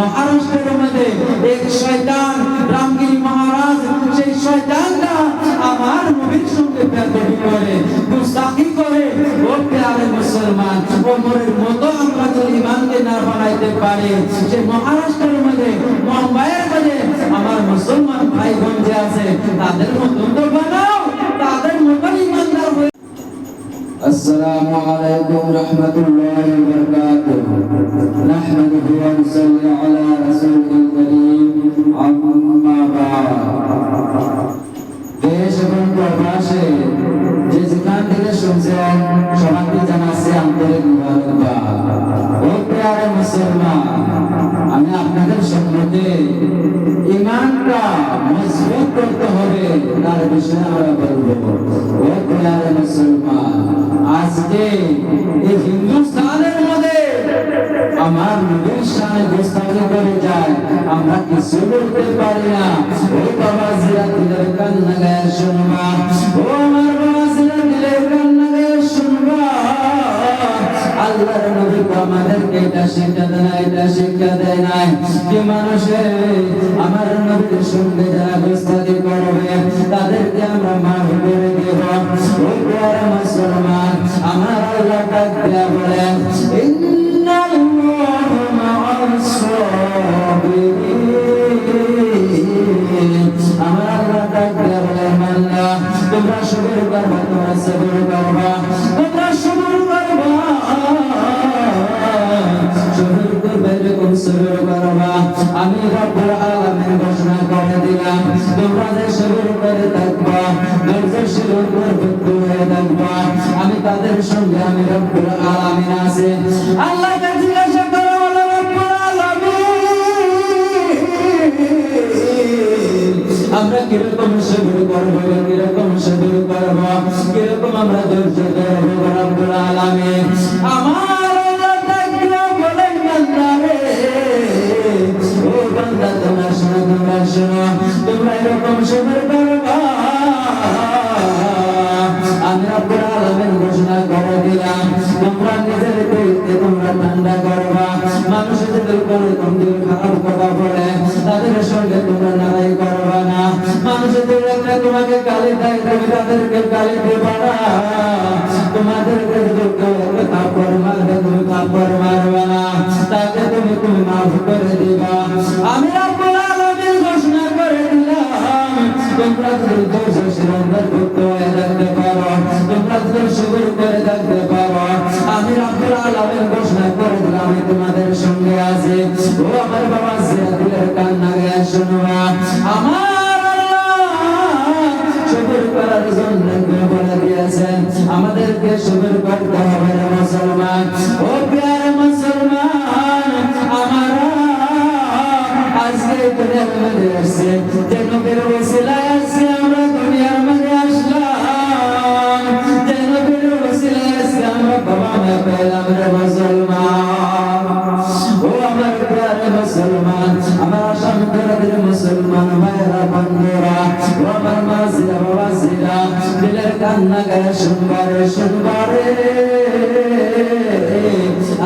মহারাষ্ট্রের মধ্যে এক শয়তান রামগিরি মহারাজ, সেই শয়তানটা আমার নবীর সঙ্গে বেয়াদবি করে, গুস্তাখি করে। ও প্যারে মুসলমান, ওমরের মতো আমরা যদি ইমানকে না বানাইতে পারি, যে মহারাষ্ট্রের মধ্যে মুম্বাইয়ের মধ্যে আমার মুসলমান ভাই বোন যে আছে তাদের মতো তো বানাও, তাদের মতো ইমানদার হয়ে। السلام عليكم ورحمة الله وبركاته نحمده ونصلي على رسوله الكريم أما بعد দেশ এবং প্রবাসে যে যেখান থেকে শুনছেন সবাইকে জানাচ্ছি আন্তরিক মুবারকবাদ। ও প্রিয় মুসলমান, আমি আপনাদের সম্মুখে ঈমানটা মজবুত করতে হবে তার বিষয়ে আমরা বলবো। ও প্রিয় মুসলমান, আজকে এই হিন্দুস্তানের মধ্যে আমার নবীর শানে গোস্তাখি করে যায়, আমরা কিছু বলতে পারি না। ও বাবা জিরা দিলের কান্না গায়ে শুনবা, ও আমার বাবা জিরা দিলের কান্না গায়ে শুনবা। আল্লাহর নবী আমাদেরকে এটা শিক্ষা দেয় না, এটা শিক্ষা দেয় নাই যে মানুষে আমার নবীর সঙ্গে যারা গোস্তাখি করবে তাদেরকে আমরা মাফ করে দেব। ও প্রিয় মুসলমান, আমার আল্লাহ ডাক দেয়া বলেন, ইন্নাল্লাহা মা'আস সাবিরিন। আমার আল্লাহ ডাক দেয়া বলেন, বান্দা তোমরা সবর করবা, তোমরা সবর করবা, তোমরা সবর করবা, সবর করবে, এরকম সবর করবা। আমি রব্বুল আলামিন ঘোষণা করে দিলাম, তোমরা যে সবর করে থাকবা, ধৈর্যশীল হয়ে থাকবা, আমি তাদের সঙ্গে আমি রব্বুল আলামিন আছি। আল্লাহকে জিজ্ঞাসা করো, বলো রব্বুল আলামিন আমরা কিরকম সবর করবো, কিরকম সবর করবো, কিরকম আমরা ধৈর্য ধরবো রব্বুল আলামিন। আমার আল্লাহ তাআলা বলেন, বান্দা রে, ও বান্দা তোমরা শোনো, তোমরা শোনো, তোমরা এরকম সবর করবা। আমি রব্বুল আলামিন ঘোষণা করে দিলাম, তোমরা নিজের দিলকে তোমরা ঠান্ডা করবা। মানুষের দিল করে দিল খারাপ কথা বলে তাদের সঙ্গে তোমরা লড়াই করবা না। মানুষের দিল তোমাকে গালি দেয়, তুমি তাদেরকে গালি দেবা না। তোমাদেরকে যদি থাপ্পড় মারবে, তুমি থাপ্পড় মারবা না, তাকে তুমি মাফ করে দিবা। আমি রব্বুল আলামিন ঘোষণা করে দিলাম, তোমরা যদি ধৈর্যশীল হয়ে থাকতে পারো, তোমরা যদি সবর করে থাকতে পারো, আমি রব্বুল আলামিন ঘোষণা করে দিলাম আমি তোমাদের সঙ্গে আছি। ও আমার বাবা জিয়া দিলের কান্না গায়ে শুনবা, আমার আল্লাহ সবর করার জন্য বলে দিয়েছেন, আমাদেরকে সবর করতে হবে রে মুসলমান। ও প্রিয় মুসলমান, আমরা আজকে দুনিয়ার মধ্যে আসছে, যে নবীর ওসিলায় আসছে আমরা দুনিয়ার মধ্যে আসলাম, যে নবীর ওসিলায় আসছে আমরা বাবা মা পেলাম রে মুসলমান। ও আমার প্রিয় মুসলমান, আমার আসামদের মুসলমান ভাইরা বন্ধুরা, ও আমার মাঝিরা বাবাজিরা, দিলের কান্না গায়ে শুনবারে শুনবারে,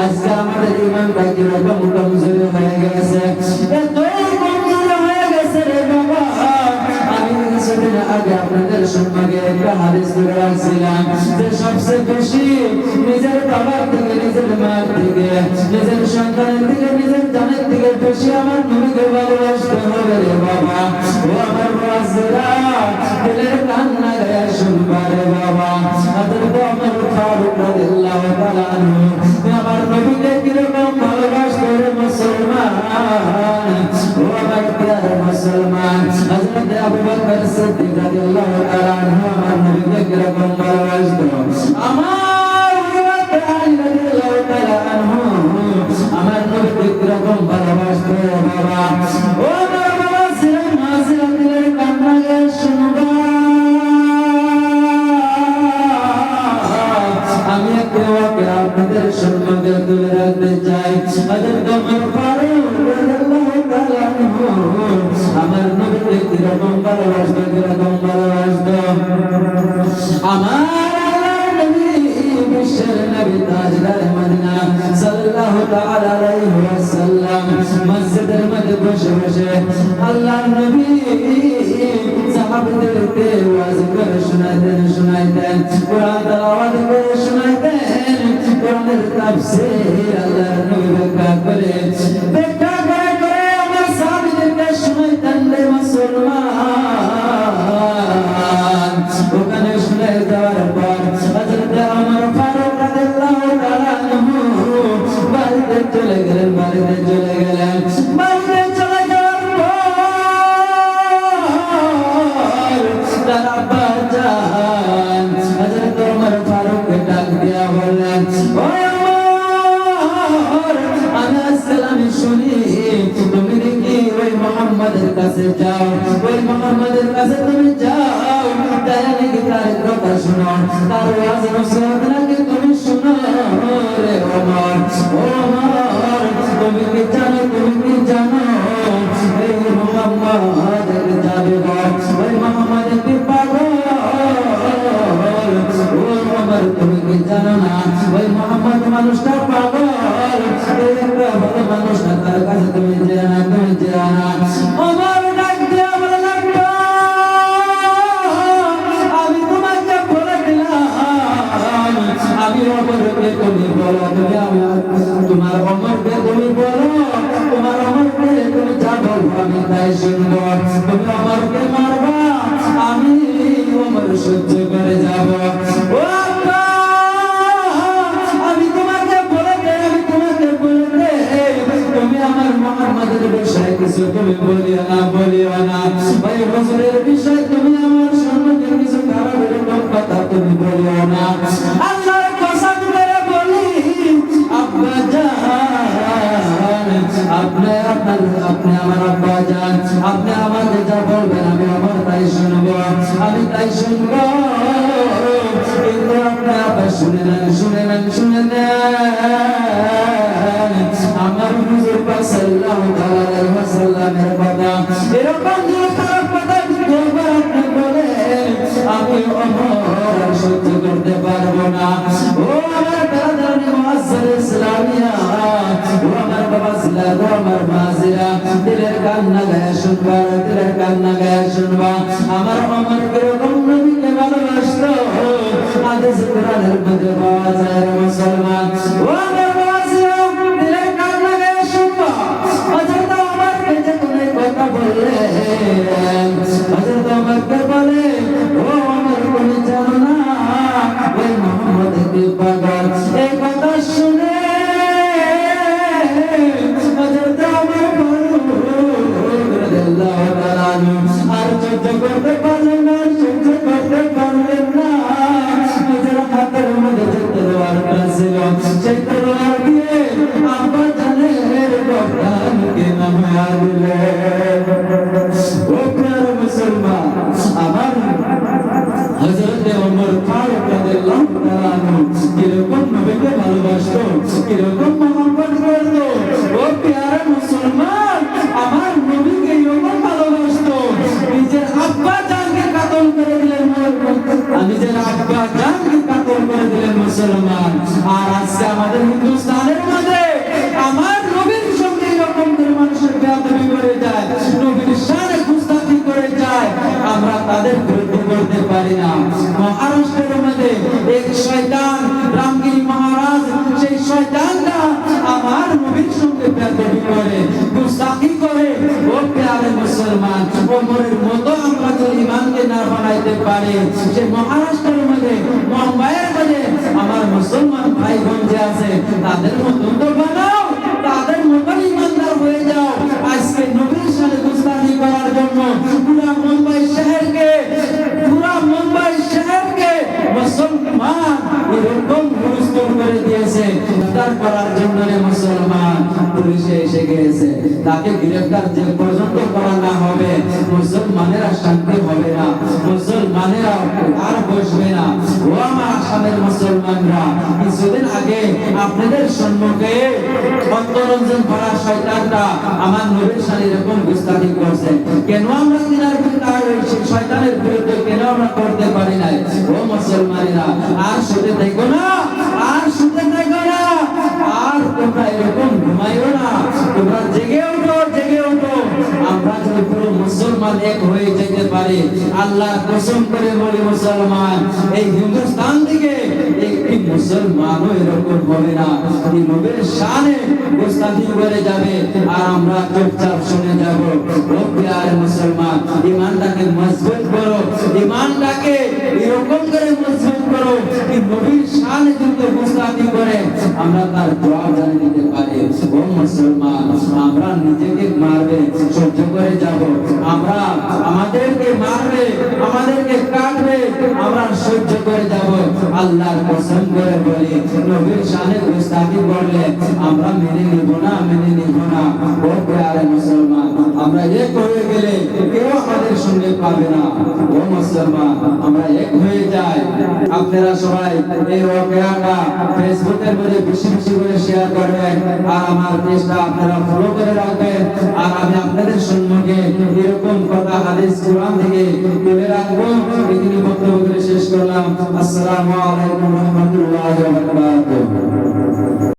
আজকে আমাদের ইমানটা কিরকম কমজোর হয়ে গেছে, এত কমজোর হয়ে গেছে রে বাবা। আমি কিছুদিন আগে আপনাদের সম্মুখে একটা হাদিস ধরে রাখছিলাম যে সবচেয়ে বেশি নিজের বাবার থেকে, নিজের মায়ের থেকে, নিজের সন্তানের থেকে, নিজের জানের থেকে বেশি আমার নবীকে ভালোবাসতে হবে রে বাবা। ও আমার বাবাজিরা, দিলের কান্না গায়ে শুনবা রে বাবা। হযরত ওমর ফারুক রাদিয়াল্লাহু তাআলা আনহু আমার নবীকে কিরকম ভালোবাসতো রে মুসলমান। ও আমার প্রিয় মুসলমান, হযরত আবু বকর সিদ্দিক রাদিয়াল্লাহু তাআলা আনহু আমার নবীকে কিরকম ভালোবাসতো। আমার হযরত আলী রাদিয়াল্লাহু তাআলা আনহু আমার নবীকে কিরকম ভালোবাসতো বাবা। ও আমার বাবা সিরাজ মাসিরা দিলের কান্না গায়ে শুনবা। আমি একে আপনাদের সম্মুখে তুলে রাখতে চাই, হযরত ওমর ফারুক রাদিয়াল্লাহু তাআলা আনহু আমার নবীকে কিরকম ভালোবাসতো, কিরকম ভালোবাসতো। মসজিদের মধ্যে বসে বসে আল্লাহর নবী সাহাবাদেরকে ওয়াজ করে শোনাইতেন কোরআন তেলাওয়াত করে শোনাইতেন কোরআনের তাফসীর আল্লাহর নবী ব্যাখ্যা করে আমার সাহাবাদেরকে শোনাইতেন রে মুসলমান। ওখানে শুনে যাওয়ার পর হযরত ওমর ফারুক রাদিয়াল্লাহু তাআলা আনহু বাড়িতে চলে গেলেন। বাড়িতে চলে যাওয়ার পর তার আব্বা জান হযরত ওমর ফারুককে ডাক দিয়া বললেন, ও ওমর, আমি আসসালামু শুনি তুমি নাকি ওই মুহাম্মাদের কাছে যাও, ওই মুহাম্মাদের কাছে তুমি যাও, তাই নাকি তার কথা শোনো, তার ওয়াজ নসিহত নাকি তুমি শোনো রে ওমর। ও ওমর, তুমি কি জানো এই মুহাম্মাদ যাবে ওই মুহাম্মাদ কি পাগল? ও ওমর, তুমি কি জানো না ওই মুহাম্মাদ মানুষটা পাগল? এই একটা ভালো মানুষ না, তার কাছে তুমি যেও না। ওমর ডাক দিয়া বলে লাগলো, আমি তোমাকে বলে দিলাম, আমি ওমরকে তুমি বলো, তোমার ওমরকে তুমি বলো, তোমার ওমরকে তুমি যা বলবো আমি তাই শুনবো। তুমি ওমরকে মারবা, আমি ওমর সহ্য করে যাব। ও আল্লাহ, আমি তোমাকে বলে দেই, তুমি আমার মুহাম্মাদের বিষয়ে কিছু তুমি বলিও না। ভাই হুজুরের বিষয়ে তুমি আমার সম্পর্কে কিছু খারাপ এরকম কথা তুমি বলিও না। আল্লাহর কসম করে বলি, আব্বা জান, আপনি আমার আব্বা জান, আপনি আমাকে যা বলবেন আমি আমার তাই শুনবো, কিন্তু আপনি আবার শুনে নেন আমার হুজুর পাক সাল্লাল্লাহু আলাইহি ওয়াসাল্লামের কথা। এরকম খারাপ কথা বলবার আপনি বলে আমি ওমর সহ্য করতে পারবো না। ও আমার দাদানি মুআজ্জার ইসলামিয়া, ও আমার বাবা সিলাত, ও আমার মাজিরা, দিলের কান্না গায়ে শুনবা, আমার ওমর কিরকম নবীকে ভালোবাসতো হাদিস কোরআনের মধ্যে পাওয়া যায় মুসলমান। ও আমার মাজিরা, দিলের কান্না গায়ে শুনবা, হযরত ওমরকে যে তুমি কথা বললে, হযরত ওমরকে বলে, ও ওমর, তুমি জানো না ওই মুহাম্মদ কি পাগল? এই কথা শুনে হযরত ওমর ফারুক রাদিয়াল্লাহু তাআলা আর সহ্য করতে পারলেন না। নিজের হাতের মধ্যে যে তলোয়ারটা ছিল, সেই তলোয়ার দিয়ে আব্বা জানের গর্দানকে নামিয়ে দিলেন। ও প্রিয় মুসলমান, আমার হযরত ওমর ফারুক রাদিয়াল্লাহু তাআলা কিরকম নবীকে ভালোবাসতো, কিরকম মহব্বত করতো। ও প্রিয় মুসলমান, আমার নবীকে এরকম ভালোবাসতো, নিজের আব্বা জানকে কাতল করে দিলেন, নিজের আব্বা জানকে কাতল করে দিলেন মুসলমান। আর আজকে আমাদের হিন্দুস্তানের মধ্যে আমার নবীর সঙ্গে এরকম করে মানুষের বেয়াদবি করে যায়, নবীর শানে গুস্তাখি করে যায়, আমরা তাদের বিরুদ্ধে করতে পারি না। মহারাষ্ট্রের মধ্যে এক শয়তান রামগিরি মহারাজ, সেই শয়তানটা আমার নবীর সঙ্গে বেয়াদবি করে, গুস্তাখি করে। ও প্রিয় মুসলমান, ওমরের মতো আমরা যদি ইমানকে না বানাইতে পারি, সে মহারাষ্ট্রের মধ্যে, মুম্বাইয়ের মধ্যে আমার মুসলমান ভাই বোন যে আছে তাদের মতো তো বানাও, তাদের মতো ইমানদার হয়ে যাও। আজকে নবীর সাথে গুস্তাখি করার জন্য পুরা মুম্বাই শহরকে মুসলমান এরকম হুলস্থুল করে দিয়েছে। গ্রেফতার করার জন্য মুসলমান পুলিশে এসে গিয়েছে, তাকে গ্রেফতার যে পর্যন্ত করা না হবে মুসলমানেরা শান্তি হবে না, মুসলমানেরা আর বসবে না। ও আমার আসামের মুসলমানরা, কিছুদিন আগে আপনাদের সম্মুখে অন্তরঞ্জন ভরা শয়তানটা আমার নবীর সাথে এরকম গুস্তাখি করছে। কেন আমরা শয়তানের বিরুদ্ধে কেন আমরা করতে পারি না? ও মুসলমানেরা, আর শুতে দেখো না, আর তোমরা এরকম ঘুমাইও না, তোমরা জেগে উঠো। মুসলমান এক হয়ে যেতে পারে। আল্লাহ কসম করে বলি মুসলমান, এই হিন্দুস্তান থেকে একটি মুসলমানও এরকম হবে না। এই নবীর শানে গোস্তাখি করে যাবে আর আমরা চুপচাপ শুনে যাব। ও প্রিয় মুসলমান, ঈমানটাকে মজবুত করো, ঈমানটাকে এরকম করে মজবুত করো কি নবীর শানে যদি গোস্তাখি করে আমরা তার জবাব জানিয়ে দিতে পারি। ও মুসলমান, আমরা নিজেকে মারবে সহ্য করে যাব, আমরা আমাদেরকে মারবে, আমাদেরকে কাটবে, আমরা সহ্য করে যাব। আল্লাহর কসম করে বলি, নবীর শানে গোস্তাখি করলে আমরা মেনে নিব না, মেনে নিব না। ও প্রিয় মুসলমান, আমরা এক হয়ে গেলে কেউ আমাদের সঙ্গে পাবে না। ও মুসলমান, আমরা এক হয়ে যাই। আপনারা সবাই এই ওয়াকিয়াটা ফেসবুকের মধ্যে বেশি বেশি করে শেয়ার করবেন আর আমার পেজটা আপনারা ফলো করে রাখবেন। আর আমি আপনাদের সম্মুখে এরকম কথা হাদিস কোরআন থেকে তুলে রাখবো। এখানে বক্তব্য করে শেষ করলাম। আসসালামু আলাইকুম ওয়া রাহমাতুল্লাহি ওয়া বারাকাতুহু।